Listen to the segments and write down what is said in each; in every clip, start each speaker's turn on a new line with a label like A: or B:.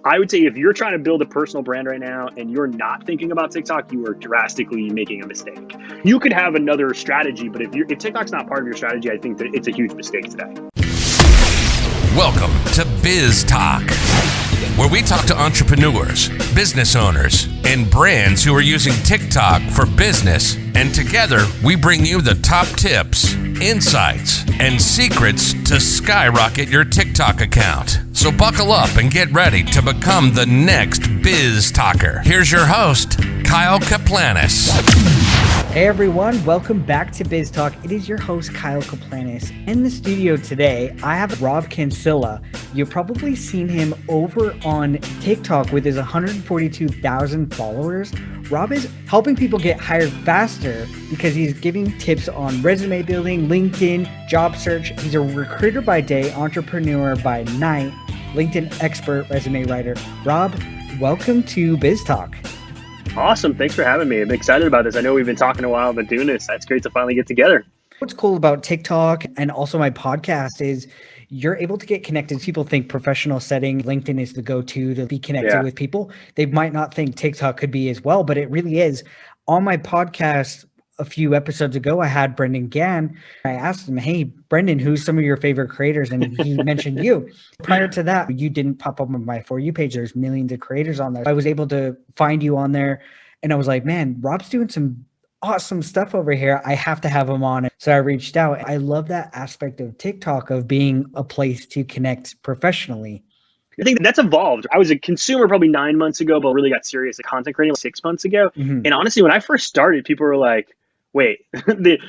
A: I would say if you're trying to build a personal brand right now and you're not thinking about TikTok, you are drastically making a mistake. You could have another strategy, but if TikTok's not part of your strategy, I think that it's a huge mistake today.
B: Welcome to BizTok, where we talk to entrepreneurs, business owners, and brands who are using TikTok for business. And together, we bring you the top tips, insights, and secrets to skyrocket your TikTok account. So buckle up and get ready to become the next BizTalker. Here's your host, Kyle Kaplanis.
C: Hey everyone, welcome back to BizTalk. It is your host, Kyle Kaplanis. In the studio today, I have Rob Kinsella. You've probably seen him over on TikTok with his 142,000 followers. Rob is helping people get hired faster because he's giving tips on resume building, LinkedIn, job search. He's a recruiter by day, entrepreneur by night, LinkedIn expert, resume writer. Rob, welcome to BizTalk.
A: Awesome. Thanks for having me. I'm excited about this. I know we've been talking a while about doing this. That's great to finally get together.
C: What's cool about TikTok and also my podcast is you're able to get connected. People think professional setting, LinkedIn is the go-to to be connected with people. They might not think TikTok could be as well, but it really is. On my podcast a few episodes ago, I had Brendan Gann. I asked him, hey, Brendan, who's some of your favorite creators? And he mentioned you. Prior to that, you didn't pop up on my For You page. There's millions of creators on there. I was able to find you on there. And I was like, man, Rob's doing some awesome stuff over here. I have to have him on. So I reached out. I love that aspect of TikTok of being a place to connect professionally.
A: I think that's evolved. I was a consumer probably 9 months ago, but really got serious at content creating 6 months ago. And honestly, when I first started, people were like, wait,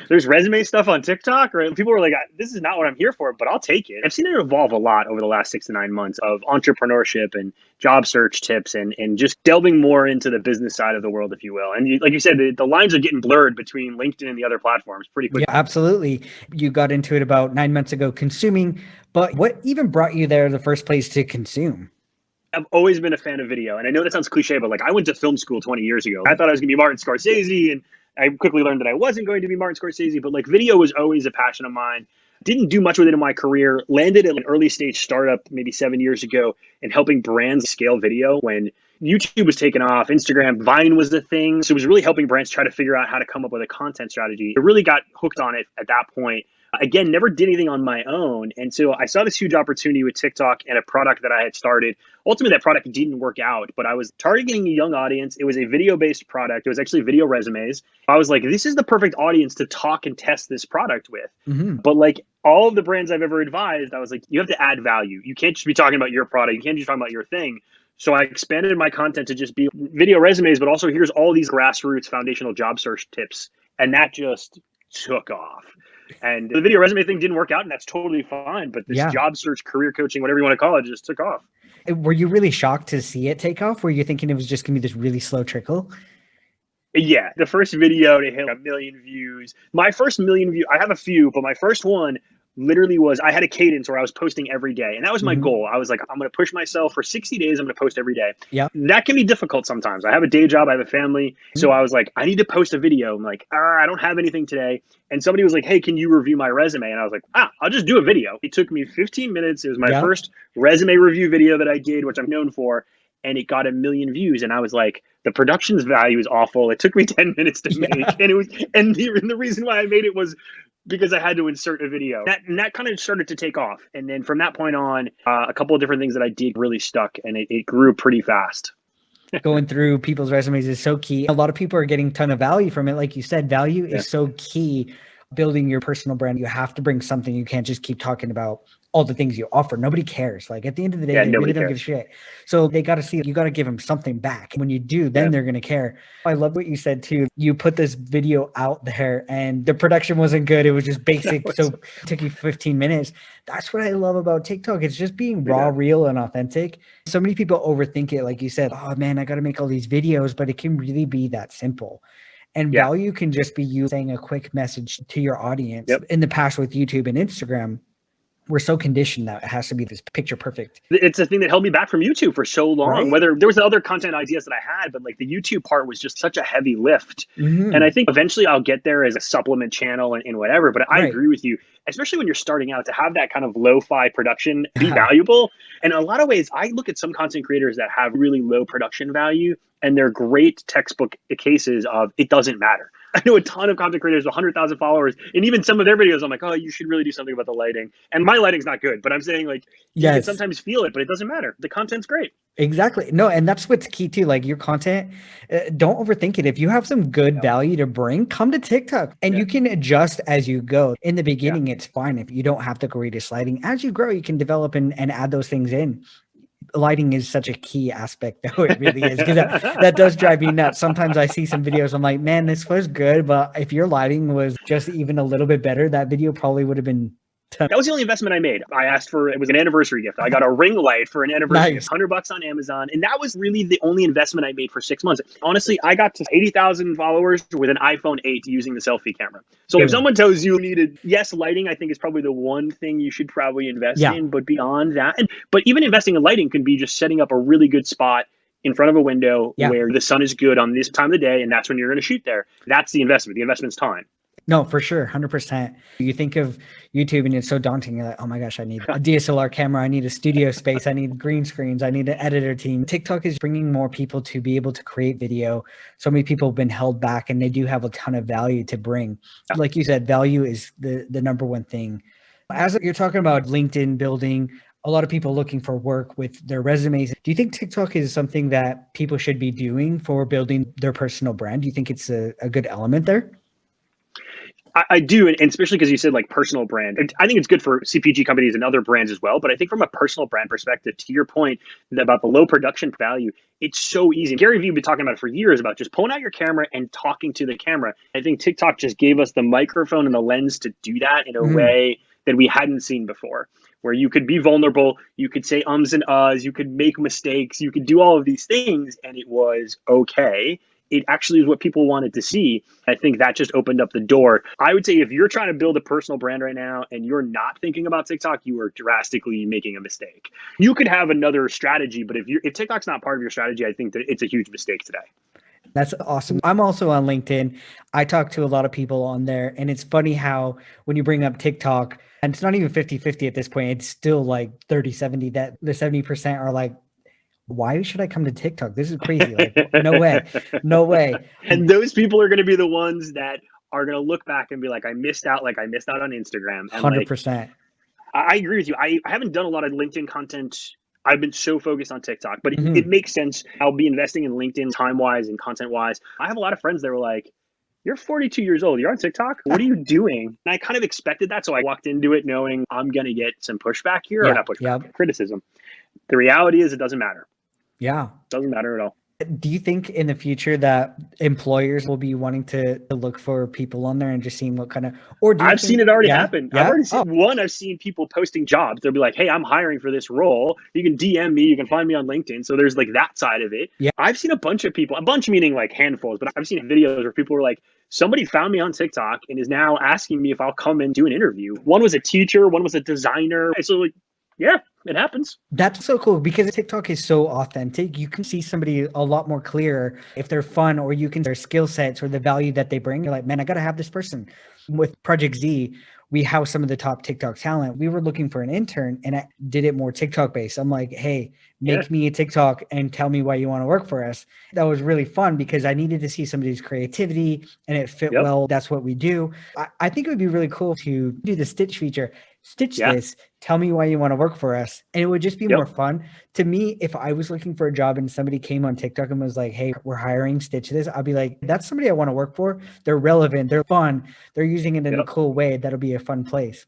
A: there's resume stuff on TikTok? Or people were like, this is not what I'm here for, but I'll take it. I've seen it evolve a lot over the last 6 to 9 months of entrepreneurship and job search tips and just delving more into the business side of the world, if you will. And like you said, the lines are getting blurred between LinkedIn and the other platforms pretty quickly.
C: Yeah, absolutely. You got into it about 9 months ago consuming, but what even brought you there in the first place to consume?
A: I've always been a fan of video. And I know that sounds cliche, but like I went to film school 20 years ago. I thought I was going to be Martin Scorsese, and I quickly learned that I wasn't going to be Martin Scorsese, but like video was always a passion of mine. Didn't do much with it in my career. Landed at an early stage startup maybe 7 years ago and helping brands scale video when YouTube was taking off, Instagram, Vine was the thing. So it was really helping brands try to figure out how to come up with a content strategy. I really got hooked on it at that point. Again, never did anything on my own. And so I saw this huge opportunity with TikTok and a product that I had started. Ultimately, that product didn't work out, but I was targeting a young audience. It was a video-based product. It was actually video resumes. I was like, this is the perfect audience to talk and test this product with. But like all of the brands I've ever advised, I was like, you have to add value. You can't just be talking about your product. You can't just talk about your thing. So I expanded my content to just be video resumes, but also here's all these grassroots foundational job search tips. And that just took off. And the video resume thing didn't work out, and that's totally fine. But this job search, career coaching, whatever you want to call it, just took off.
C: Were you really shocked to see it take off? Were you thinking it was just going to be this really slow trickle?
A: Yeah, the first video to hit 1 million views. My first million views, I have a few, but my first one literally was, I had a cadence where I was posting every day. And that was my goal. I was like, I'm going to push myself for 60 days. I'm going to post every day. Yeah. That can be difficult sometimes. I have a day job. I have a family. So I was like, I need to post a video. I'm like, I don't have anything today. And somebody was like, hey, can you review my resume? And I was like, I'll just do a video. It took me 15 minutes. It was my first resume review video that I did, which I'm known for. And it got 1 million views. And I was like, the production's value is awful. It took me 10 minutes to make. And the reason why I made it was because I had to insert a video. That kind of started to take off. And then from that point on, a couple of different things that I did really stuck, and it grew pretty fast.
C: Going through people's resumes is so key. A lot of people are getting a ton of value from it. Like you said, value is so key. Building your personal brand, you have to bring something. You can't just keep talking about all the things you offer. Nobody cares. Like at the end of the day, they really don't give a shit. So they got to see, you got to give them something back. When you do, then they're going to care. I love what you said too. You put this video out there and the production wasn't good. It was just basic. So it took you 15 minutes. That's what I love about TikTok. It's just being raw, real, and authentic. So many people overthink it. Like you said, oh man, I got to make all these videos, but it can really be that simple. And value can just be you saying a quick message to your audience. In the past with YouTube and Instagram, we're so conditioned that it has to be this picture perfect.
A: It's a thing that held me back from YouTube for so long. Whether there was other content ideas that I had, but like the YouTube part was just such a heavy lift. And I think eventually I'll get there as a supplement channel and whatever. But I agree with you. especially when you're starting out, to have that kind of lo-fi production be valuable. And in a lot of ways, I look at some content creators that have really low production value, and they're great textbook cases of it doesn't matter. I know a ton of content creators with 100,000 followers, and even some of their videos, I'm like, oh, you should really do something about the lighting. And my lighting's not good, but I'm saying like, you can sometimes feel it, but it doesn't matter. The content's great.
C: Exactly. No, and that's what's key too. Like your content, don't overthink it. If you have some good value to bring, come to TikTok and you can adjust as you go. In the beginning, it's fine if you don't have the greatest lighting. As you grow, you can develop and add those things in. Lighting is such a key aspect, though. It really is, because that does drive me nuts. Sometimes I see some videos, I'm like, man, this was good, but if your lighting was just even a little bit better, that video probably would have been
A: That was the only investment I made. I asked for, it was an anniversary gift. I got a ring light for an anniversary gift, $100 on Amazon. And that was really the only investment I made for 6 months. Honestly, I got to 80,000 followers with an iPhone 8 using the selfie camera. So if someone tells you needed, yes, lighting, I think is probably the one thing you should probably invest in. But beyond that, but even investing in lighting can be just setting up a really good spot in front of a window where the sun is good on this time of the day. And that's when you're going to shoot there. That's the investment. The investment's time.
C: No, for sure. 100%. You think of YouTube and it's so daunting. You're like, oh my gosh, I need a DSLR camera. I need a studio space. I need green screens. I need an editor team. TikTok is bringing more people to be able to create video. So many people have been held back and they do have a ton of value to bring. Like you said, value is the number one thing. As you're talking about LinkedIn building, a lot of people looking for work with their resumes. Do you think TikTok is something that people should be doing for building their personal brand? Do you think it's a good element there?
A: I do, and especially because you said like personal brand. I think it's good for CPG companies and other brands as well. But I think from a personal brand perspective, to your point about the low production value, it's so easy. Gary Vee has been talking about it for years about just pulling out your camera and talking to the camera. I think TikTok just gave us the microphone and the lens to do that in a way that we hadn't seen before, where you could be vulnerable, you could say ums and uhs, you could make mistakes, you could do all of these things, and it was okay. It actually is what people wanted to see. I think that just opened up the door. I would say if you're trying to build a personal brand right now and you're not thinking about TikTok, you are drastically making a mistake. You could have another strategy, but if TikTok's not part of your strategy, I think that it's a huge mistake today.
C: That's awesome. I'm also on LinkedIn. I talk to a lot of people on there, and it's funny how when you bring up TikTok, and it's not even 50-50 at this point, it's still like 30-70, that the 70% are like, why should I come to TikTok? This is crazy. Like, no way. No way.
A: And those people are going to be the ones that are going to look back and be like, I missed out on Instagram. And
C: 100%.
A: Like, I agree with you. I haven't done a lot of LinkedIn content. I've been so focused on TikTok, but it makes sense. I'll be investing in LinkedIn time-wise and content-wise. I have a lot of friends that were like, you're 42 years old. You're on TikTok. What are you doing? And I kind of expected that. So I walked into it knowing I'm going to get some pushback here, or not pushback, criticism. The reality is it doesn't matter.
C: Yeah.
A: It doesn't matter at all.
C: Do you think in the future that employers will be wanting to look for people on there and just seeing what kind of, or do you
A: I've seen it already happen.
C: Yeah?
A: I've seen people posting jobs. They'll be like, hey, I'm hiring for this role. You can DM me. You can find me on LinkedIn. So there's like that side of it. Yeah. I've seen a bunch of people, a bunch meaning like handfuls, but I've seen videos where people were like, somebody found me on TikTok and is now asking me if I'll come and do an interview. One was a teacher. One was a designer. So like, yeah, it happens.
C: That's so cool because TikTok is so authentic. You can see somebody a lot more clear if they're fun, or you can their skill sets or the value that they bring. You're like, man, I got to have this person. With Project Z, we house some of the top TikTok talent. We were looking for an intern and I did it more TikTok based. I'm like, hey, make me a TikTok and tell me why you want to work for us. That was really fun because I needed to see somebody's creativity and it fit well. That's what we do. I think it would be really cool to do the stitch feature. Stitch this, tell me why you want to work for us. And it would just be more fun. To me, if I was looking for a job and somebody came on TikTok and was like, hey, we're hiring, stitch this, I'd be like, that's somebody I want to work for. They're relevant, they're fun, they're using it in a cool way. That'll be a fun place.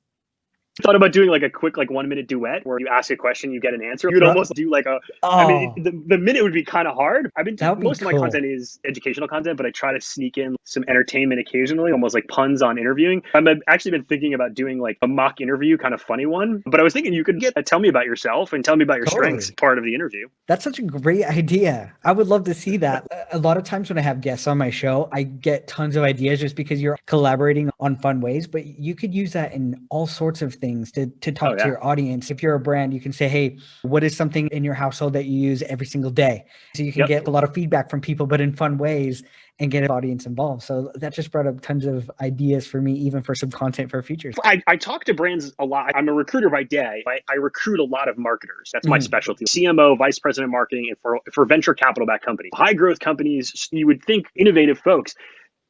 A: Thought about doing like a quick 1 minute duet where you ask a question, you get an answer. You'd almost do like I mean, the minute would be kind of hard. Most of my content is educational content, but I try to sneak in some entertainment occasionally, almost like puns on interviewing. I've actually been thinking about doing like a mock interview, kind of funny one. But I was thinking you could get a tell me about yourself and tell me about your strengths part of the interview.
C: That's such a great idea. I would love to see that. A lot of times when I have guests on my show, I get tons of ideas just because you're collaborating on fun ways, but you could use that in all sorts of things. things to talk to your audience. If you're a brand, you can say, hey, what is something in your household that you use every single day? So you can get a lot of feedback from people, but in fun ways, and get an audience involved. So that just brought up tons of ideas for me, even for some content for futures.
A: I talk to brands a lot. I'm a recruiter by day. I recruit a lot of marketers. That's my specialty. CMO, vice president of marketing, and for venture capital backed companies. High growth companies, you would think innovative folks.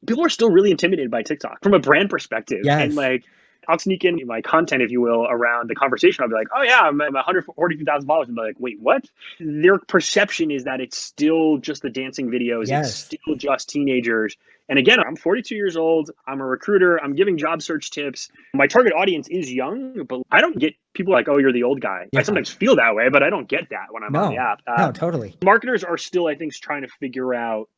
A: People are still really intimidated by TikTok from a brand perspective.
C: Yes.
A: And like, I'll sneak in my content, if you will, around the conversation. I'll be like, oh yeah, I'm 142,000 followers. And they're like, wait, what? Their perception is that it's still just the dancing videos.
C: Yes.
A: It's still just teenagers. And again, I'm 42 years old. I'm a recruiter. I'm giving job search tips. My target audience is young, but I don't get people like, oh, you're the old guy. I sometimes feel that way, but I don't get that when I'm on the app.
C: No, totally.
A: Marketers are still, I think, trying to figure out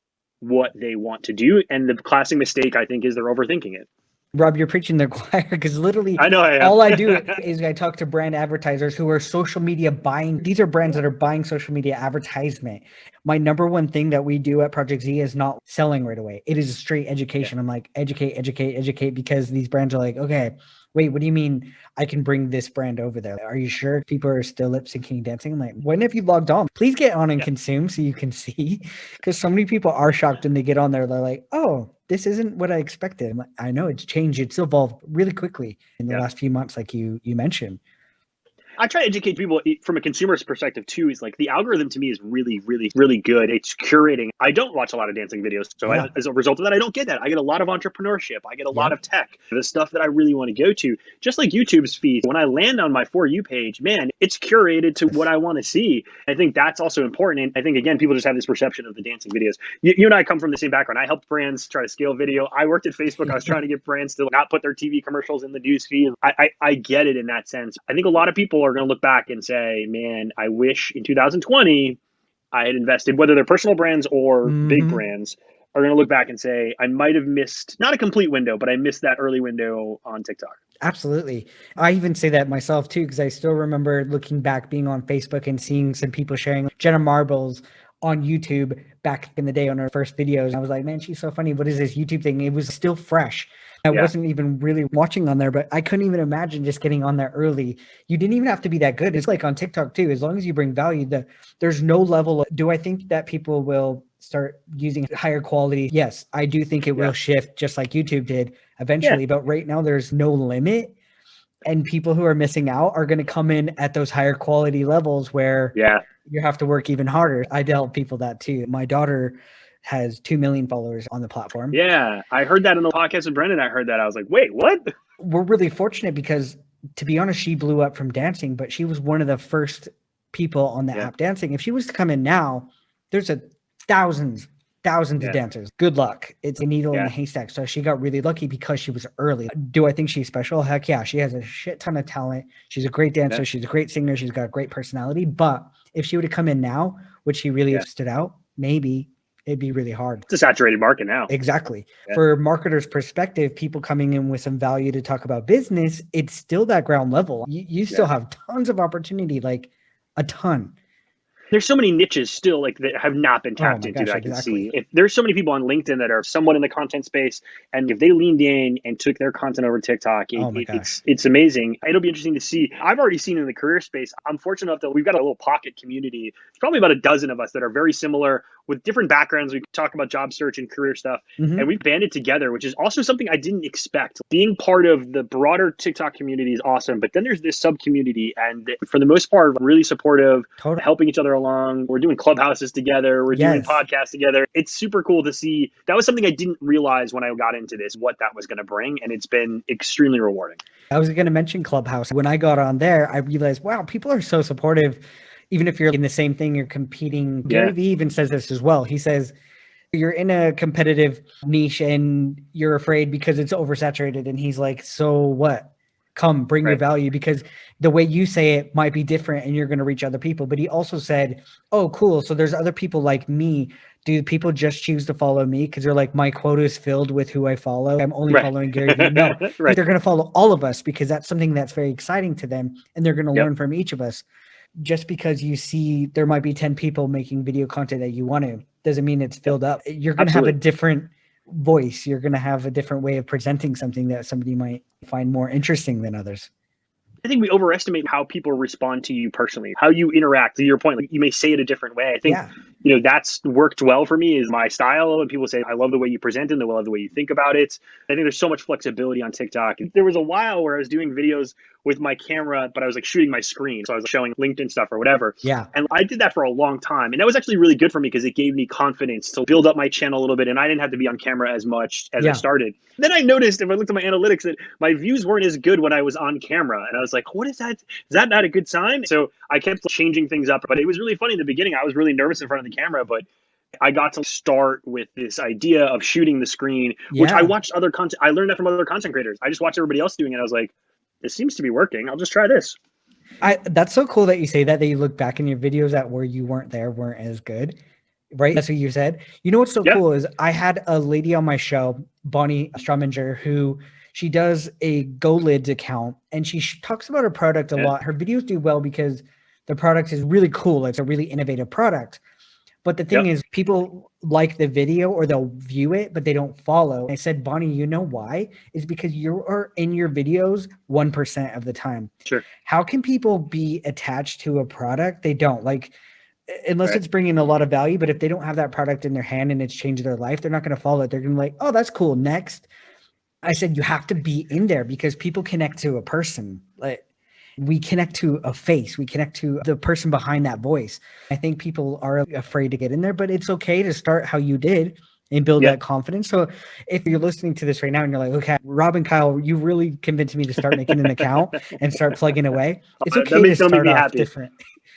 A: what they want to do. And the classic mistake, I think, is they're overthinking it.
C: Rob, you're preaching the choir, because literally
A: I know I am.
C: all I do is I talk to brand advertisers who are social media buying. These are brands that are buying social media advertisement. My number one thing that we do at Project Z is not selling right away. It is straight education. I'm like, educate, because these brands are like, okay, wait, what do you mean I can bring this brand over there? Are you sure people are still lip syncing, dancing? I'm like, when have you logged on? Please get on and consume so you can see, because so many people are shocked when they get on there. They're like, oh, this isn't what I expected. I'm like, I know it's changed. It's evolved really quickly in the last few months, like you mentioned.
A: I try to educate people from a consumer's perspective too. Is like the algorithm to me is really, really, really good. It's curating. I don't watch a lot of dancing videos. So as a result of that, I don't get that. I get a lot of entrepreneurship. I get a lot of tech, the stuff that I really want to go to. Just like YouTube's feed. When I land on my For You page, man, it's curated to what I want to see. I think that's also important. And I think, again, people just have this perception of the dancing videos. You and I come from the same background. I helped brands try to scale video. I worked at Facebook. I was trying to get brands to not put their TV commercials in the news feed. I get it in that sense. I think a lot of people are going to look back and say, man, I wish in 2020 I had invested, whether they're personal brands or big brands, are going to look back and say, I might have missed, not a complete window, but I missed that early window on TikTok.
C: Absolutely. I even say that myself too, because I still remember looking back, being on Facebook and seeing some people sharing Jenna Marbles on YouTube back in the day on her first videos. I was like, man, she's so funny. What is this YouTube thing? It was still fresh. I wasn't even really watching on there, but I couldn't even imagine just getting on there early. You didn't even have to be that good. It's like on TikTok too. As long as you bring value, there's no level. Do I think that people will start using higher quality? Yes, I do think it will shift, just like YouTube did eventually. But right now there's no limit. And people who are missing out are going to come in at those higher quality levels where you have to work even harder. I tell people that too. My daughter has 2 million followers on the platform.
A: Yeah, I heard that in the podcast with Brendan. I heard that. I was like, wait, what?
C: We're really fortunate because, to be honest, she blew up from dancing, but she was one of the first people on the app dancing. If she was to come in now, there's thousands of dancers. Good luck. It's a needle in a haystack. So she got really lucky because she was early. Do I think she's special? Heck yeah. She has a shit ton of talent. She's a great dancer. She's a great singer. She's got a great personality. But if she would have come in now, would she really have stood out? Maybe. It'd be really hard.
A: It's a saturated market now.
C: Exactly. Yeah. For marketers' perspective, people coming in with some value to talk about business, it's still that ground level. You still have tons of opportunity, like a ton.
A: There's so many niches still like that have not been tapped into that I can see. If there's so many people on LinkedIn that are somewhat in the content space, and if they leaned in and took their content over TikTok, it's amazing. It'll be interesting to see. I've already seen in the career space, I'm fortunate enough that we've got a little pocket community. There's probably about a dozen of us that are very similar with different backgrounds. We talk about job search and career stuff, and we've banded together, which is also something I didn't expect. Being part of the broader TikTok community is awesome, but then there's this sub community, and for the most part, really supportive, helping each other along. We're doing clubhouses together. We're doing podcasts together. It's super cool to see. That was something I didn't realize when I got into this, what that was going to bring. And it's been extremely rewarding. I
C: was going to mention Clubhouse. When I got on there, I realized, wow, people are so supportive. Even if you're in the same thing, you're competing. Gary Vee even says this as well. He says, you're in a competitive niche and you're afraid because it's oversaturated. And he's like, so what? Come bring your value, because the way you say it might be different and you're going to reach other people. But he also said, oh, cool. So there's other people like me. Do people just choose to follow me because they're like, my quota is filled with who I follow? I'm only following Gary Vee. No, they're going to follow all of us because that's something that's very exciting to them. And they're going to learn from each of us. Just because you see there might be 10 people making video content that you want to, doesn't mean it's filled up. You're going to have a different voice. You're going to have a different way of presenting something that somebody might find more interesting than others.
A: I think we overestimate how people respond to you personally, how you interact. To your point, like you may say it a different way. I think,
C: Yeah.
A: that's worked well for me is my style. And people say, I love the way you present it, I love the way you think about it. I think there's so much flexibility on TikTok. There was a while where I was doing videos with my camera, but I was like shooting my screen. So I was showing LinkedIn stuff or whatever.
C: Yeah.
A: And I did that for a long time. And that was actually really good for me because it gave me confidence to build up my channel a little bit. And I didn't have to be on camera as much as I
C: Yeah.
A: started. Then I noticed, if I looked at my analytics, that my views weren't as good when I was on camera. And I was like, what is that? Is that not a good sign? So I kept changing things up. But it was really funny in the beginning. I was really nervous in front of the camera, but I got to start with this idea of shooting the screen, which I
C: Yeah.
A: watched other content. I learned that from other content creators. I just watched everybody else doing it. I was like, this seems to be working. I'll just try this.
C: That's so cool that you say that you look back in your videos at where you weren't there, weren't as good. Right? That's what you said. You know what's so cool is I had a lady on my show, Bonnie Struminger, who she does a GoLids account, and she talks about her product a lot. Her videos do well because the product is really cool. It's a really innovative product. But the thing is, people like the video or they'll view it, but they don't follow. I said, Bonnie, you know why? It's because you are in your videos 1% of the time.
A: Sure.
C: How can people be attached to a product? They don't. Like, unless it's bringing a lot of value, but if they don't have that product in their hand and it's changed their life, they're not going to follow it. They're going to be like, oh, that's cool. Next. I said, you have to be in there because people connect to a person. Like, we connect to a face. We connect to the person behind that voice. I think people are afraid to get in there, but it's okay to start how you did and build that confidence. So if you're listening to this right now and you're like, okay, Rob and Kyle, you really convinced me to start making an account and start plugging away. It's okay to start off different.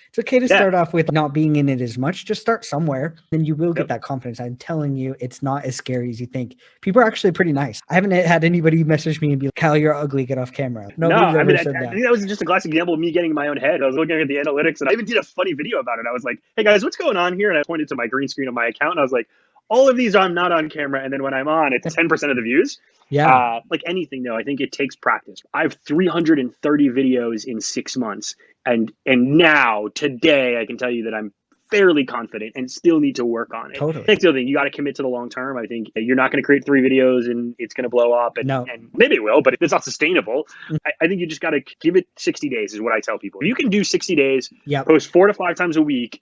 C: It's okay to start off with not being in it as much. Just start somewhere, and you will get that confidence. I'm telling you, it's not as scary as you think. People are actually pretty nice. I haven't had anybody message me and be like, Kyle, you're ugly, get off camera. Nobody's ever said that.
A: I think that was just a classic example of me getting in my own head. I was looking at the analytics, and I even did a funny video about it. I was like, hey guys, what's going on here? And I pointed to my green screen on my account, and I was like, all of these I'm not on camera, and then when I'm on, it's 10% of the views.
C: Yeah.
A: Like anything though, I think it takes practice. I have 330 videos in 6 months. And now today I can tell you that I'm fairly confident and still need to work on it.
C: Totally.
A: Next thing, you got to commit to the long term. I think you're not going to create 3 videos and it's going to blow up and maybe it will, but it's not sustainable. I think you just got to give it 60 days is what I tell people. If you can do 60 days, post 4 to 5 times a week,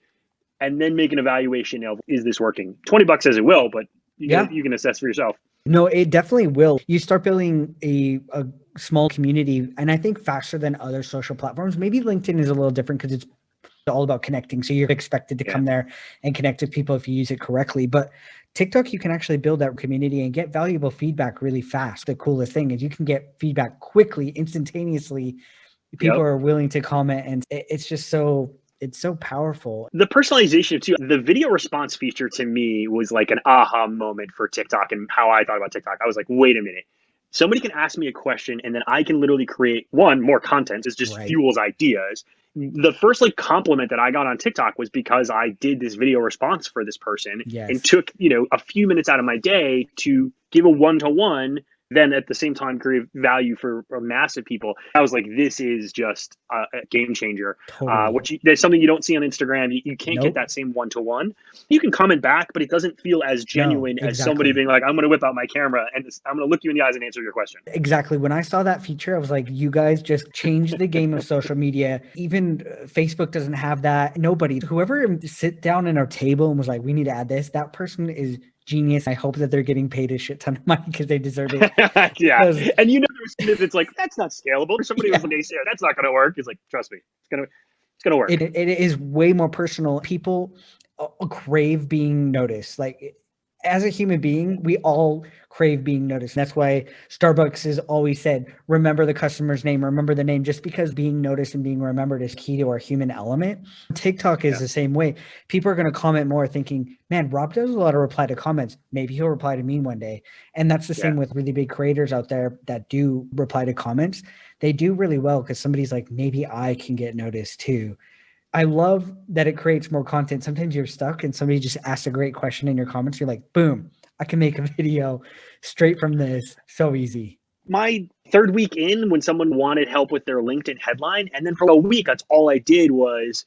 A: and then make an evaluation of, is this working? $20 says it will, but you can assess for yourself.
C: No, it definitely will. You start building a small community, and I think faster than other social platforms. Maybe LinkedIn is a little different because it's all about connecting. So you're expected to come there and connect with people if you use it correctly. But TikTok, you can actually build that community and get valuable feedback really fast. The coolest thing is you can get feedback quickly, instantaneously. People are willing to comment, and it's just so... it's so powerful.
A: The personalization too, the video response feature to me was like an aha moment for TikTok and how I thought about TikTok. I was like, wait a minute. Somebody can ask me a question and then I can literally create more content. It just fuels ideas. The first compliment that I got on TikTok was because I did this video response for this person and took, a few minutes out of my day to give a one-to-one, then at the same time create value for massive people. I was like, this is just a game changer. Totally. There's something you don't see on Instagram. You can't get that same one-to-one. You can comment back, but it doesn't feel as genuine as somebody being like, I'm going to whip out my camera and I'm going to look you in the eyes and answer your question.
C: Exactly. When I saw that feature, I was like, you guys just changed the game of social media. Even Facebook doesn't have that. Nobody, whoever sit down in our table and was like, we need to add this, that person is genius. I hope that they're getting paid a shit ton of money because they deserve it.
A: And there's it's like, that's not scalable. Or somebody was a naysayer, that's not going to work. It's like, trust me, it's going to work.
C: It is way more personal. People crave being noticed. Like, as a human being, we all crave being noticed. And that's why Starbucks has always said, remember the customer's name, remember the name, just because being noticed and being remembered is key to our human element. TikTok is the same way. People are going to comment more thinking, man, Rob does a lot of reply to comments. Maybe he'll reply to me one day. And that's the same with really big creators out there that do reply to comments. They do really well because somebody's like, maybe I can get noticed too. I love that it creates more content. Sometimes you're stuck and somebody just asks a great question in your comments. You're like, boom, I can make a video straight from this. So easy.
A: My 3rd week in, when someone wanted help with their LinkedIn headline, and then for a week, that's all I did was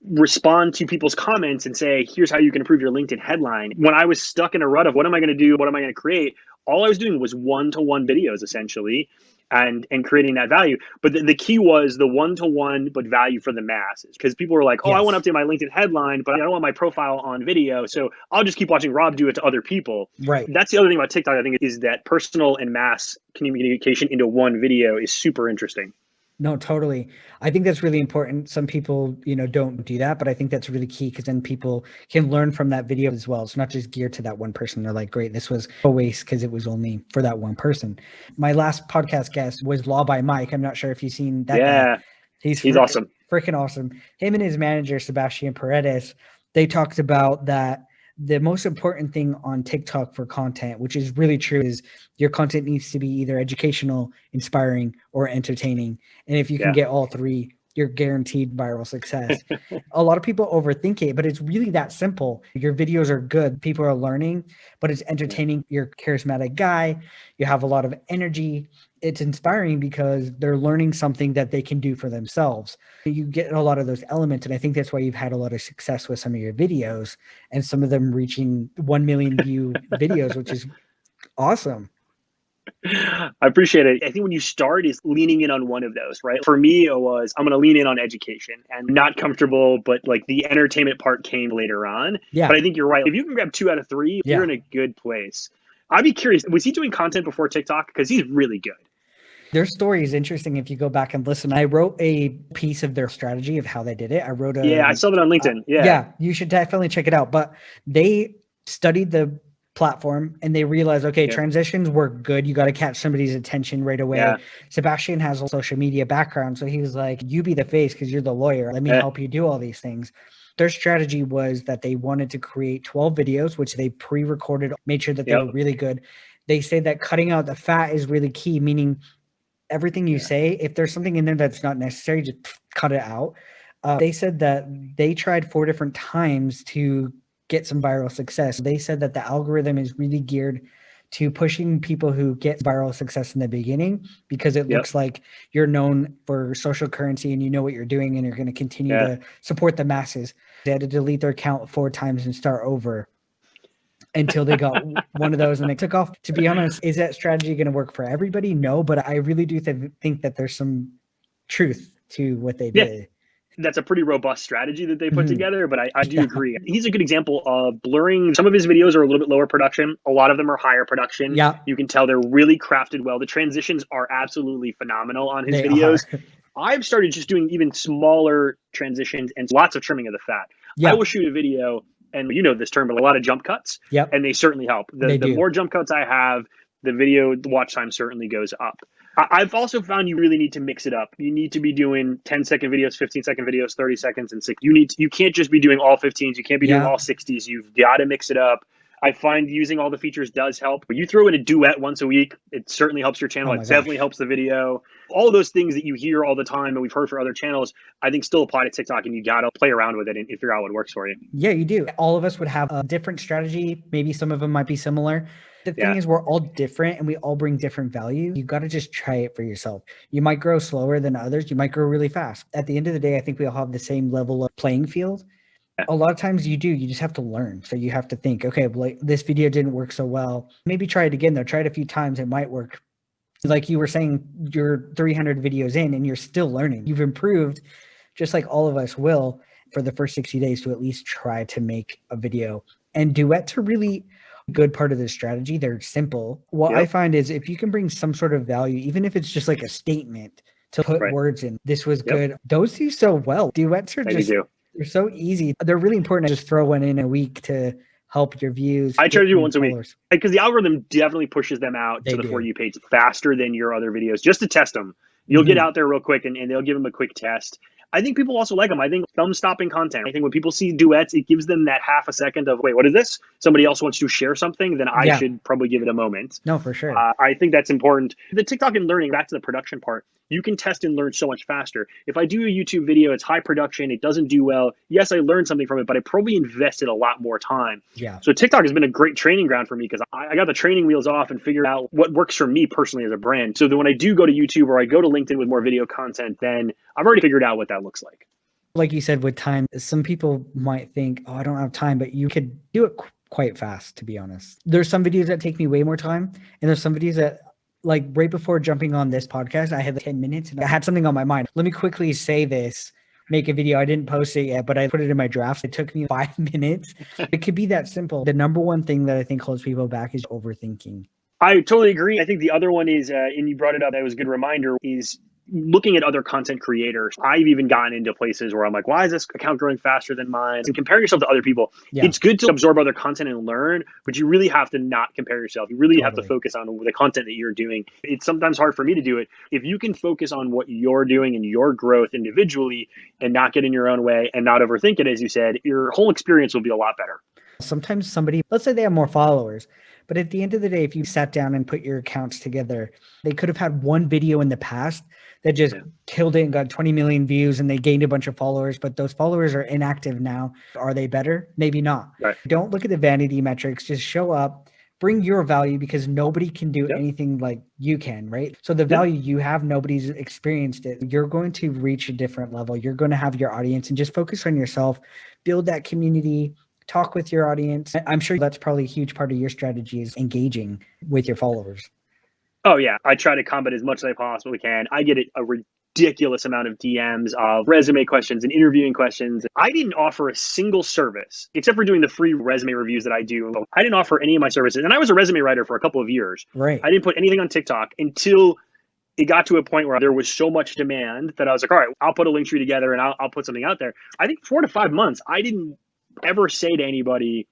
A: respond to people's comments and say, here's how you can improve your LinkedIn headline. When I was stuck in a rut of what am I going to do? What am I going to create? All I was doing was one-to-one videos essentially. and creating that value. But the key was the one-to-one, but value for the masses. Because people were like, oh, I want to update my LinkedIn headline, but I don't want my profile on video. So I'll just keep watching Rob do it to other people.
C: Right.
A: That's the other thing about TikTok, I think, is that personal and mass communication into one video is super interesting.
C: No, totally. I think that's really important. Some people, don't do that, but I think that's really key because then people can learn from that video as well. It's not just geared to that one person. They're like, great, this was a waste because it was only for that one person. My last podcast guest was Law by Mike. I'm not sure if you've seen that.
A: Yeah.
C: Guy. He's
A: awesome.
C: Freaking awesome. Him and his manager, Sebastian Paredes, they talked about that. The most important thing on TikTok for content, which is really true, is your content needs to be either educational, inspiring, or entertaining. And if you can get all three, you're guaranteed viral success. A lot of people overthink it, but it's really that simple. Your videos are good. People are learning, but it's entertaining. You're a charismatic guy. You have a lot of energy. It's inspiring because they're learning something that they can do for themselves. You get a lot of those elements. And I think that's why you've had a lot of success with some of your videos and some of them reaching 1 million view videos, which is awesome.
A: I appreciate it. I think when you start is leaning in on one of those, right? For me, it was, I'm going to lean in on education and not comfortable, but like the entertainment part came later on.
C: Yeah.
A: But I think you're right. If you can grab 2 out of 3, you're in a good place. I'd be curious, was he doing content before TikTok? Because he's really good.
C: Their story is interesting if you go back and listen. I wrote a piece of their strategy of how they did it. I wrote
A: I saw that on LinkedIn.
C: Yeah, you should definitely check it out. But they studied the platform and they realized, okay, transitions work good. You got to catch somebody's attention right away. Yeah. Sebastian has a social media background. So he was like, you be the face because you're the lawyer. Let me help you do all these things. Their strategy was that they wanted to create 12 videos, which they pre-recorded, made sure that they were really good. They say that cutting out the fat is really key, meaning everything you say, if there's something in there that's not necessary, just cut it out. They said that they tried 4 different times to get some viral success. They said that the algorithm is really geared to pushing people who get viral success in the beginning because it looks like you're known for social currency and you know what you're doing and you're going to continue to support the masses. They had to delete their account 4 times and start over until they got one of those and they took off. To be honest, is that strategy going to work for everybody? No, but I really do think that there's some truth to what they did.
A: That's a pretty robust strategy that they put together, but I do agree. He's a good example of blurring. Some of his videos are a little bit lower production. A lot of them are higher production.
C: Yeah.
A: You can tell they're really crafted well. The transitions are absolutely phenomenal on his videos. I've started just doing even smaller transitions and lots of trimming of the fat. I will shoot a video, and you know this term, but a lot of jump cuts. And they certainly help. The more jump cuts I have, the watch time certainly goes up. I've also found you really need to mix it up. You need to be doing 10-second videos, 15-second videos, 30 seconds, and 6. You can't just be doing all 15s. You can't be doing all 60s. You've got to mix it up. I find using all the features does help. But you throw in a duet once a week, it certainly helps your channel. It definitely helps the video. All of those things that you hear all the time and we've heard for other channels, I think still apply to TikTok, and you got to play around with it and figure out what works for you.
C: Yeah, you do. All of us would have a different strategy. Maybe some of them might be similar. The thing is, we're all different and we all bring different value. You got to just try it for yourself. You might grow slower than others. You might grow really fast. At the end of the day, I think we all have the same level of playing field. A lot of times you do. You just have to learn. So you have to think, okay, well, like, this video didn't work so well. Maybe try it again, though. Try it a few times. It might work. Like you were saying, you're 300 videos in and you're still learning. You've improved, just like all of us will, for the first 60 days to at least try to make a video. And duets are really good part of the strategy. They're simple. What I find is if you can bring some sort of value, even if it's just like a statement to put words in, this was good. Those do so well. Duets are they're so easy. They're really important to just throw one in a week to help your views.
A: I try to do once a week because the algorithm definitely pushes them out to the For You page faster than your other videos just to test them. You'll get out there real quick and they'll give them a quick test. I think people also like them. I think thumb stopping content. I think when people see duets, it gives them that half a second of, wait, what is this? Somebody else wants to share something, then I should probably give it a moment.
C: No, for sure.
A: I think that's important. The TikTok and learning, back to the production part, you can test and learn so much faster. If I do a YouTube video, it's high production, it doesn't do well. Yes, I learned something from it, but I probably invested a lot more time. So TikTok has been a great training ground for me because I got the training wheels off and figured out what works for me personally as a brand. So that when I do go to YouTube or I go to LinkedIn with more video content, then I've already figured out what that looks like.
C: Like you said, with time, some people might think, oh, I don't have time, but you could do it quite fast, to be honest. There's some videos that take me way more time, and there's some videos that like right before jumping on this podcast, I had 10 minutes and I had something on my mind. Let me quickly say this, make a video. I didn't post it yet, but I put it in my drafts. It took me 5 minutes. It could be that simple. The number one thing that I think holds people back is overthinking.
A: I totally agree. I think the other one is, and you brought it up, that was a good reminder, is looking at other content creators. I've even gotten into places where I'm like, why is this account growing faster than mine? And comparing yourself to other people, it's good to absorb other content and learn, but you really have to not compare yourself. You really have to focus on the content that you're doing. It's sometimes hard for me to do it. If you can focus on what you're doing and your growth individually and not get in your own way and not overthink it, as you said, your whole experience will be a lot better.
C: Sometimes somebody, let's say they have more followers, but at the end of the day, if you sat down and put your accounts together, they could have had one video in the past that just killed it and got 20 million views and they gained a bunch of followers, but those followers are inactive now. Are they better? Maybe not. Right. Don't look at the vanity metrics. Just show up, bring your value, because nobody can do anything like you can, right? So the value you have, nobody's experienced it. You're going to reach a different level. You're going to have your audience, and just focus on yourself, build that community, talk with your audience. I'm sure that's probably a huge part of your strategy, is engaging with your followers.
A: Oh yeah, I try to combat as much as I possibly can. I get a ridiculous amount of DMs of resume questions and interviewing questions. I didn't offer a single service, except for doing the free resume reviews that I do. I didn't offer any of my services. And I was a resume writer for a couple of years.
C: Right.
A: I didn't put anything on TikTok until it got to a point where there was so much demand that I was like, all right, I'll put a link tree together and I'll put something out there. I think 4 to 5 months, I didn't ever say to anybody,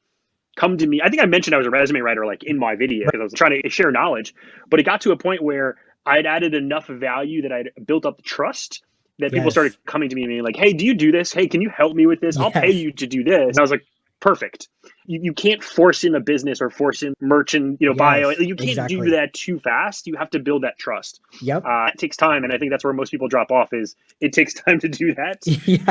A: come to me. I think I mentioned I was a resume writer like in my video because I was trying to share knowledge, but it got to a point where I'd added enough value that I'd built up the trust that people started coming to me and being like, hey, do you do this? Hey, can you help me with this? I'll pay you to do this. And I was like, perfect. You can't force in a business or force in merchant, bio. You can't do that too fast. You have to build that trust.
C: Yep.
A: It takes time. And I think that's where most people drop off, is it takes time to do that.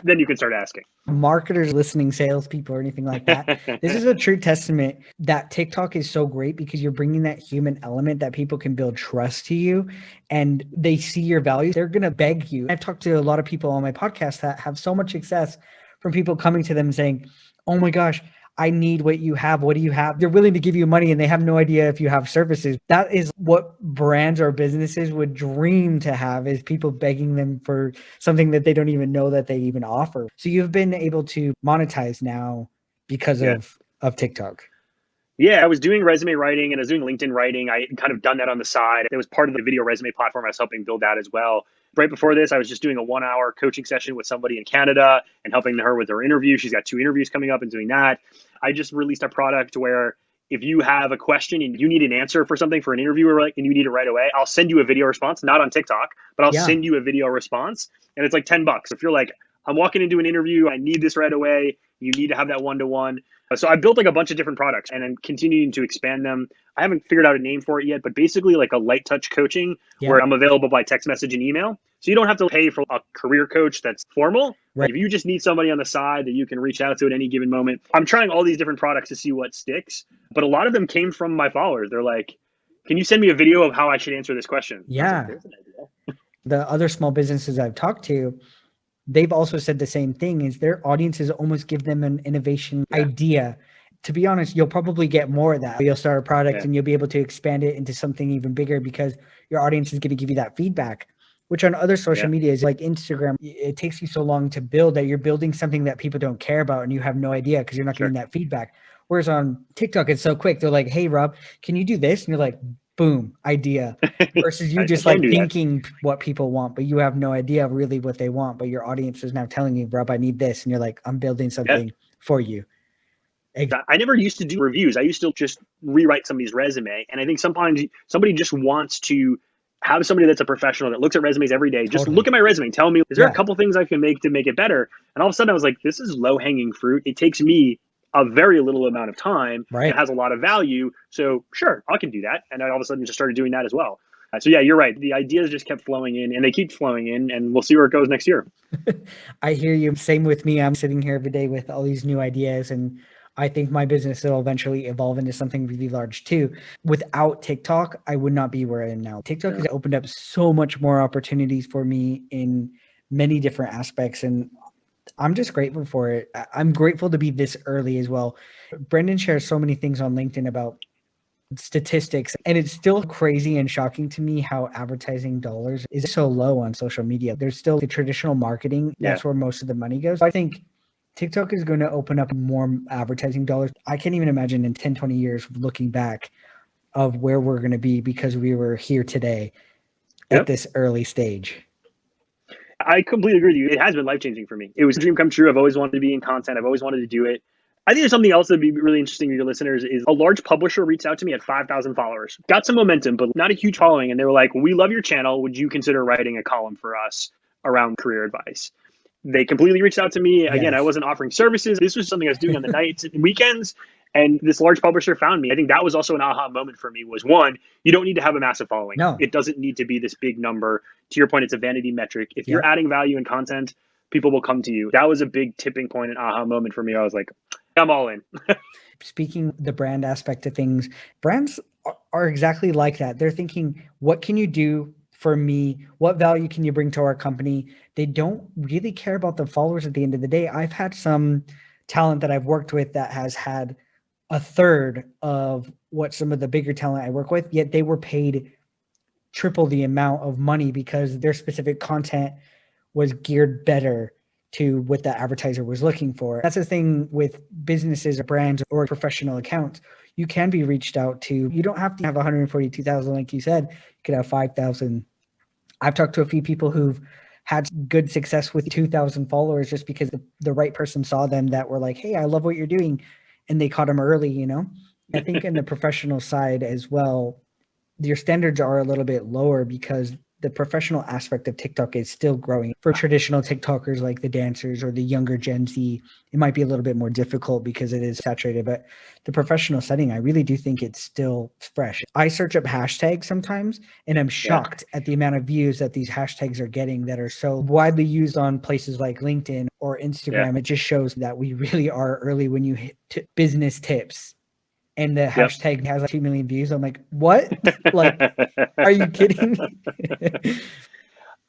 A: Then you can start asking.
C: Marketers listening, salespeople or anything like that. This is a true testament that TikTok is so great, because you're bringing that human element that people can build trust to you, and they see your value. They're going to beg you. I've talked to a lot of people on my podcast that have so much success from people coming to them and saying, oh my gosh, I need what you have. What do you have? They're willing to give you money and they have no idea if you have services. That is what brands or businesses would dream to have, is people begging them for something that they don't even know that they even offer. So you've been able to monetize now because of TikTok.
A: Yeah, I was doing resume writing and I was doing LinkedIn writing. I kind of done that on the side. It was part of the video resume platform I was helping build out as well. Right before this, I was just doing a 1-hour coaching session with somebody in Canada and helping her with her interview. She's got 2 interviews coming up and doing that. I just released a product where if you have a question and you need an answer for something for an interviewer and you need it right away, I'll send you a video response, not on TikTok, but I'll send you a video response. And it's like $10. If you're like, I'm walking into an interview, I need this right away, you need to have that one-to-one. So I built like a bunch of different products and I'm continuing to expand them. I haven't figured out a name for it yet, but basically like a light touch coaching where I'm available by text message and email. So you don't have to pay for a career coach that's formal. Right. If you just need somebody on the side that you can reach out to at any given moment. I'm trying all these different products to see what sticks, but a lot of them came from my followers. They're like, can you send me a video of how I should answer this question?
C: Yeah.
A: There's an idea.
C: The other small businesses I've talked to, they've also said the same thing, is their audiences almost give them an innovation idea. To be honest, you'll probably get more of that. You'll start a product and you'll be able to expand it into something even bigger because your audience is going to give you that feedback, which on other social media is like Instagram. It takes you so long to build that you're building something that people don't care about and you have no idea because you're not getting that feedback. Whereas on TikTok, it's so quick. They're like, hey, Rob, can you do this? And you're like, boom, idea. Versus you just like thinking what people want, but you have no idea really what they want. But your audience is now telling you, Rob, I need this. And you're like, I'm building something for you.
A: I never used to do reviews. I used to just rewrite somebody's resume. And I think sometimes somebody just wants to have somebody that's a professional that looks at resumes every day. Just look at my resume. Tell me, is there a couple things I can make to make it better? And all of a sudden I was like, this is low hanging fruit. It takes me a very little amount of time. It has a lot of value. So sure, I can do that. And I all of a sudden just started doing that as well. So yeah, you're right. The ideas just kept flowing in and they keep flowing in and we'll see where it goes next year.
C: I hear you. Same with me. I'm sitting here every day with all these new ideas and I think my business will eventually evolve into something really large too. Without TikTok, I would not be where I am now. TikTok has opened up so much more opportunities for me in many different aspects. And I'm just grateful for it. I'm grateful to be this early as well. Brendan shares so many things on LinkedIn about statistics, and it's still crazy and shocking to me how advertising dollars is so low on social media. There's still the traditional marketing. That's where most of the money goes. I think TikTok is going to open up more advertising dollars. I can't even imagine in 10, 20 years looking back of where we're going to be because we were here today at this early stage.
A: I completely agree with you. It has been life-changing for me. It was a dream come true. I've always wanted to be in content. I've always wanted to do it. I think there's something else that'd be really interesting to your listeners is a large publisher reached out to me at 5,000 followers. Got some momentum, but not a huge following. And they were like, we love your channel. Would you consider writing a column for us around career advice? They completely reached out to me. Again, I wasn't offering services. This was something I was doing on the nights and weekends. And this large publisher found me. I think that was also an aha moment for me was one, you don't need to have a massive following.
C: No.
A: It doesn't need to be this big number. To your point, it's a vanity metric. If you're adding value and content, people will come to you. That was a big tipping point and aha moment for me. I was like, I'm all in.
C: Speaking the brand aspect of things, brands are exactly like that. They're thinking, what can you do for me? What value can you bring to our company? They don't really care about the followers at the end of the day. I've had some talent that I've worked with that has had a third of what some of the bigger talent I work with, yet they were paid triple the amount of money because their specific content was geared better to what the advertiser was looking for. That's the thing with businesses or brands or professional accounts. You can be reached out to. You don't have to have 142,000 like you said. You could have 5,000. I've talked to a few people who've had good success with 2,000 followers just because the right person saw them that were like, hey, I love what you're doing. And they caught them early, you know? I think in the professional side as well, your standards are a little bit lower because the professional aspect of TikTok is still growing. For traditional TikTokers like the dancers or the younger Gen Z, it might be a little bit more difficult because it is saturated. But the professional setting, I really do think it's still fresh. I search up hashtags sometimes and I'm shocked at the amount of views that these hashtags are getting that are so widely used on places like LinkedIn or Instagram. It just shows that we really are early when you hit business tips. And the hashtag has like 2 million views. I'm like, what? Like, are you kidding me?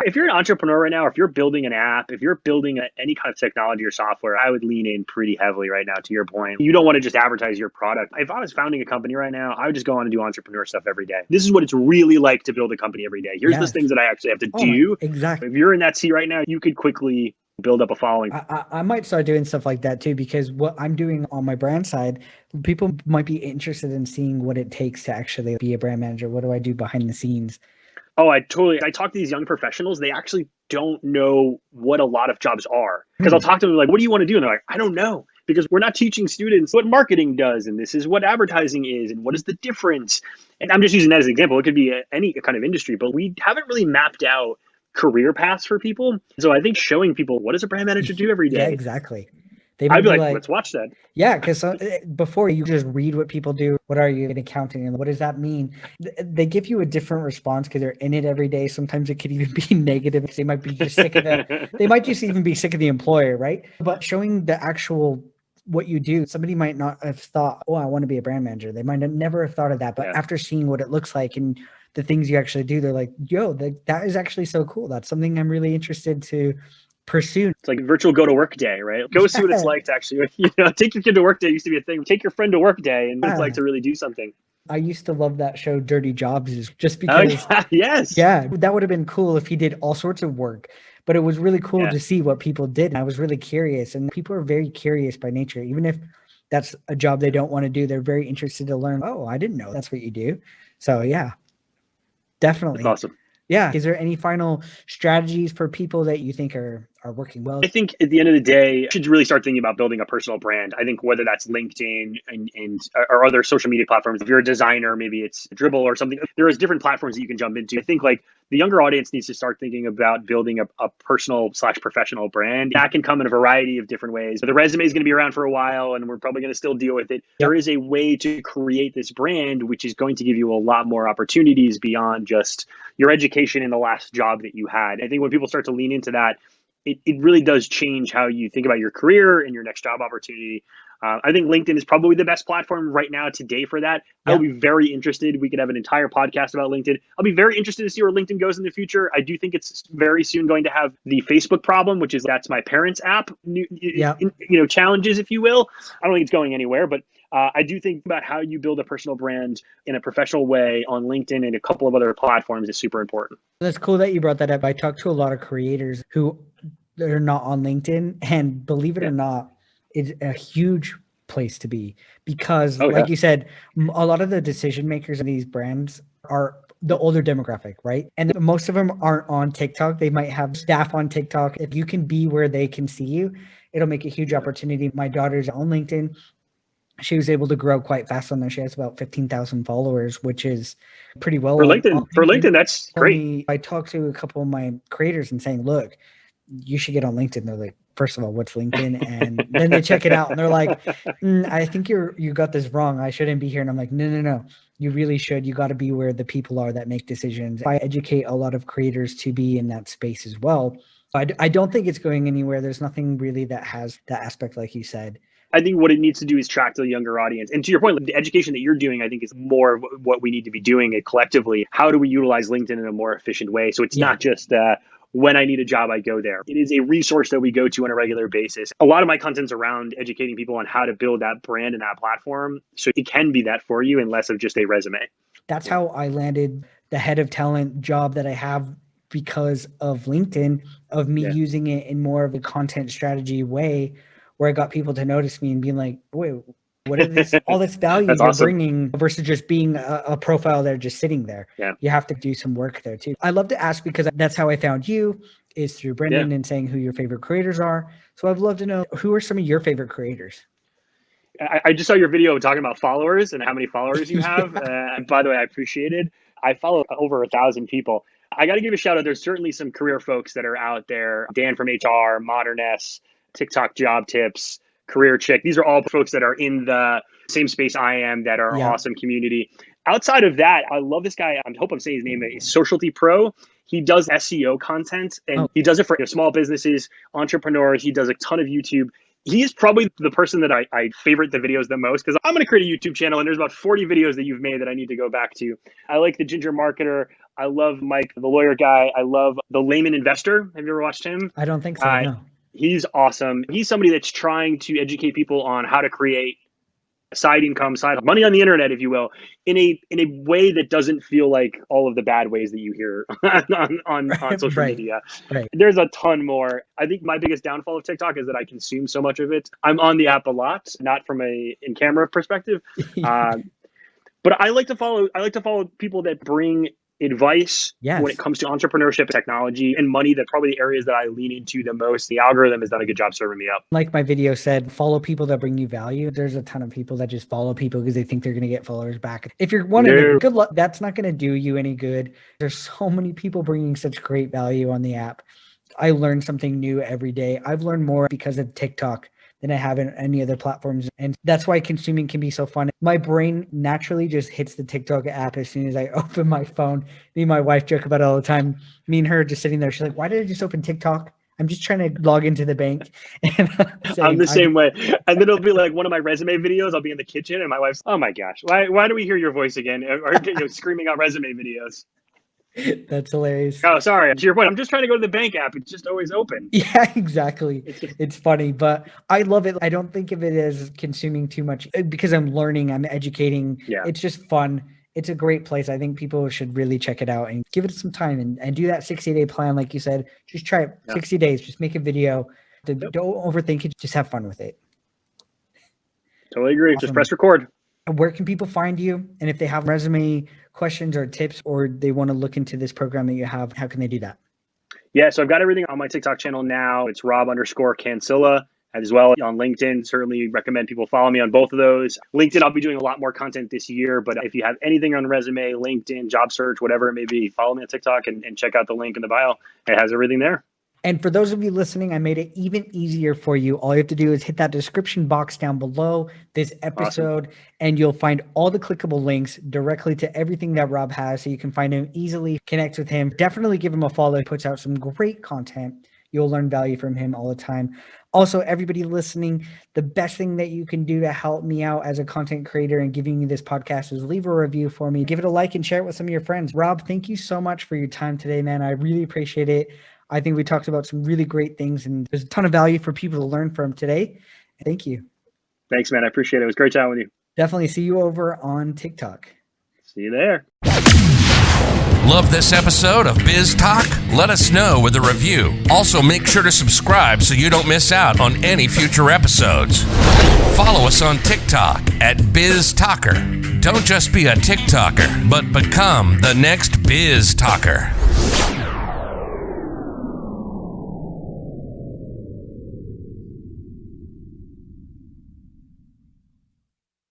A: If you're an entrepreneur right now, if you're building an app, if you're building any kind of technology or software, I would lean in pretty heavily right now to your point. You don't want to just advertise your product. If I was founding a company right now, I would just go on and do entrepreneur stuff every day. This is what it's really like to build a company every day. Here's the things that I actually have to do.
C: Exactly.
A: If you're in that seat right now, you could quickly build up a following.
C: I might start doing stuff like that too, because what I'm doing on my brand side, people might be interested in seeing what it takes to actually be a brand manager. What do I do behind the scenes?
A: Oh, I talk to these young professionals. They actually don't know what a lot of jobs are. Because I'll talk to them like, what do you want to do? And they're like, I don't know. Because we're not teaching students what marketing does. And this is what advertising is. And what is the difference? And I'm just using that as an example. It could be any kind of industry, but we haven't really mapped out career paths for people. So I think showing people what does a brand manager do every day?
C: Yeah, exactly.
A: I'd be like, let's watch that.
C: Yeah, because before you just read what people do, what are you in accounting and what does that mean? They give you a different response because they're in it every day. Sometimes it could even be negative because they might be just sick of it. They might just even be sick of the employer, right? But showing the actual what you do, somebody might not have thought, oh, I want to be a brand manager. They might never have thought of that. But after seeing what it looks like and the things you actually do, they're like, yo, that is actually so cool. That's something I'm really interested to pursue.
A: It's like virtual go to work day, right? Go see what it's like to actually, take your kid to work day used to be a thing. Take your friend to work day and what it's like to really do something.
C: I used to love that show, Dirty Jobs, just because.
A: Yes.
C: Yeah, that would have been cool if he did all sorts of work, but it was really cool to see what people did. I was really curious, and people are very curious by nature. Even if that's a job they don't want to do, they're very interested to learn. Oh, I didn't know that's what you do. So yeah, definitely.
A: That's awesome.
C: Yeah. Is there any final strategies for people that you think are working well?
A: I think at the end of the day, you should really start thinking about building a personal brand. I think whether that's LinkedIn and or other social media platforms, if you're a designer, maybe it's Dribble or something, there is different platforms that you can jump into. I think like the younger audience needs to start thinking about building a personal/professional brand. That can come in a variety of different ways. The resume is going to be around for a while and we're probably going to still deal with it. There is a way to create this brand, which is going to give you a lot more opportunities beyond just your education in the last job that you had. I think when people start to lean into that, it really does change how you think about your career and your next job opportunity. I think LinkedIn is probably the best platform right now today for that.
C: Yeah.
A: I'll be very interested. We could have an entire podcast about LinkedIn. I'll be very interested to see where LinkedIn goes in the future. I do think it's very soon going to have the Facebook problem, which is that's my parents' app,
C: Yeah.
A: challenges, if you will. I don't think it's going anywhere, but I do think about how you build a personal brand in a professional way on LinkedIn and a couple of other platforms is super important.
C: That's cool that you brought that up. I talked to a lot of creators who are not on LinkedIn, and believe it or not, it's a huge place to be because, like you said, a lot of the decision makers in these brands are the older demographic, right? And most of them aren't on TikTok. They might have staff on TikTok. If you can be where they can see you, it'll make a huge opportunity. My daughter's on LinkedIn. She was able to grow quite fast on there. She has about 15,000 followers, which is pretty well
A: for
C: on
A: LinkedIn. For LinkedIn, that's great.
C: I talked to a couple of my creators and saying, look, you should get on LinkedIn. They're like, first of all, what's LinkedIn? And then they check it out and they're like, I think you got this wrong. I shouldn't be here. And I'm like, no. You really should. You got to be where the people are that make decisions. I educate a lot of creators to be in that space as well. I don't think it's going anywhere. There's nothing really that has that aspect, like you said.
A: I think what it needs to do is track to the younger audience. And to your point, the education that you're doing, I think, is more of what we need to be doing it collectively. How do we utilize LinkedIn in a more efficient way? So it's not just when I need a job, I go there. It is a resource that we go to on a regular basis. A lot of my content's around educating people on how to build that brand and that platform. So it can be that for you and less of just a resume.
C: That's how I landed the head of talent job that I have because of LinkedIn, of me using it in more of a content strategy way, where I got people to notice me and being like, wait, what is this? All this value you're bringing versus just being a profile there, just sitting there.
A: Yeah.
C: You have to do some work there too. I love to ask because that's how I found you, is through Brendan and saying who your favorite creators are. So I'd love to know, who are some of your favorite creators?
A: I just saw your video talking about followers and how many followers you have. And by the way, I appreciate it. I follow over 1,000 people. I got to give a shout out. There's certainly some career folks that are out there. Dan from HR, Modern S, TikTok Job Tips, Career Chick. These are all folks that are in the same space I am, that are awesome community. Outside of that, I love this guy. I hope I'm saying his name is Socialty Pro. He does SEO content and he does it for small businesses, entrepreneurs. He does a ton of YouTube. He's probably the person that I favorite the videos the most because I'm going to create a YouTube channel and there's about 40 videos that you've made that I need to go back to. I like the Ginger Marketer. I love Mike, the lawyer guy. I love the Layman Investor. Have you ever watched him?
C: I don't think so, no.
A: He's awesome. He's somebody that's trying to educate people on how to create side income, side money on the internet, if you will, in a way that doesn't feel like all of the bad ways that you hear on social media. Right. There's a ton more. I think my biggest downfall of TikTok is that I consume so much of it. I'm on the app a lot, not from a in-camera perspective. But I like to follow people that bring advice when it comes to entrepreneurship, technology, and money. That's probably the areas that I lean into the most. The algorithm has done a good job serving me up.
C: Like my video said, follow people that bring you value. There's a ton of people that just follow people because they think they're going to get followers back. If you're wondering, good luck. That's not going to do you any good. There's so many people bringing such great value on the app. I learn something new every day. I've learned more because of TikTok than I have in any other platforms. And that's why consuming can be so fun. My brain naturally just hits the TikTok app as soon as I open my phone. Me and my wife joke about it all the time. Me and her just sitting there. She's like, why did I just open TikTok? I'm just trying to log into the bank. And
A: I'm the same way. And then it'll be like one of my resume videos. I'll be in the kitchen and my wife's, oh my gosh, why do we hear your voice again? Or screaming out resume videos.
C: That's hilarious.
A: Oh, sorry. To your point, I'm just trying to go to the bank app. It's just always open.
C: Yeah, exactly. It's funny, but I love it. I don't think of it as consuming too much because I'm learning, I'm educating. Yeah. It's just fun. It's a great place. I think people should really check it out and give it some time and do that 60-day plan. Like you said, just try it 60 days. Just make a video. Don't overthink it. Just have fun with it.
A: Totally agree. Awesome. Just press record.
C: Where can people find you? And if they have resume questions or tips, or they want to look into this program that you have, how can they do that?
A: Yeah, so I've got everything on my TikTok channel now. It's Rob_Cancilla, as well on LinkedIn. Certainly recommend people follow me on both of those. LinkedIn, I'll be doing a lot more content this year, but if you have anything on resume, LinkedIn, job search, whatever it may be, follow me on TikTok and check out the link in the bio. It has everything there.
C: And for those of you listening, I made it even easier for you. All you have to do is hit that description box down below this episode, and you'll find all the clickable links directly to everything that Rob has, so you can find him easily, connect with him. Definitely give him a follow. He puts out some great content. You'll learn value from him all the time. Also, everybody listening, the best thing that you can do to help me out as a content creator and giving you this podcast is leave a review for me. Give it a like and share it with some of your friends. Rob, thank you so much for your time today, man. I really appreciate it. I think we talked about some really great things, and there's a ton of value for people to learn from today. Thank you.
A: Thanks, man. I appreciate it. It was great chatting with you.
C: Definitely see you over on TikTok.
A: See you there.
B: Love this episode of BizTok? Let us know with a review. Also, make sure to subscribe so you don't miss out on any future episodes. Follow us on TikTok at BizTalker. Don't just be a TikToker, but become the next BizTalker.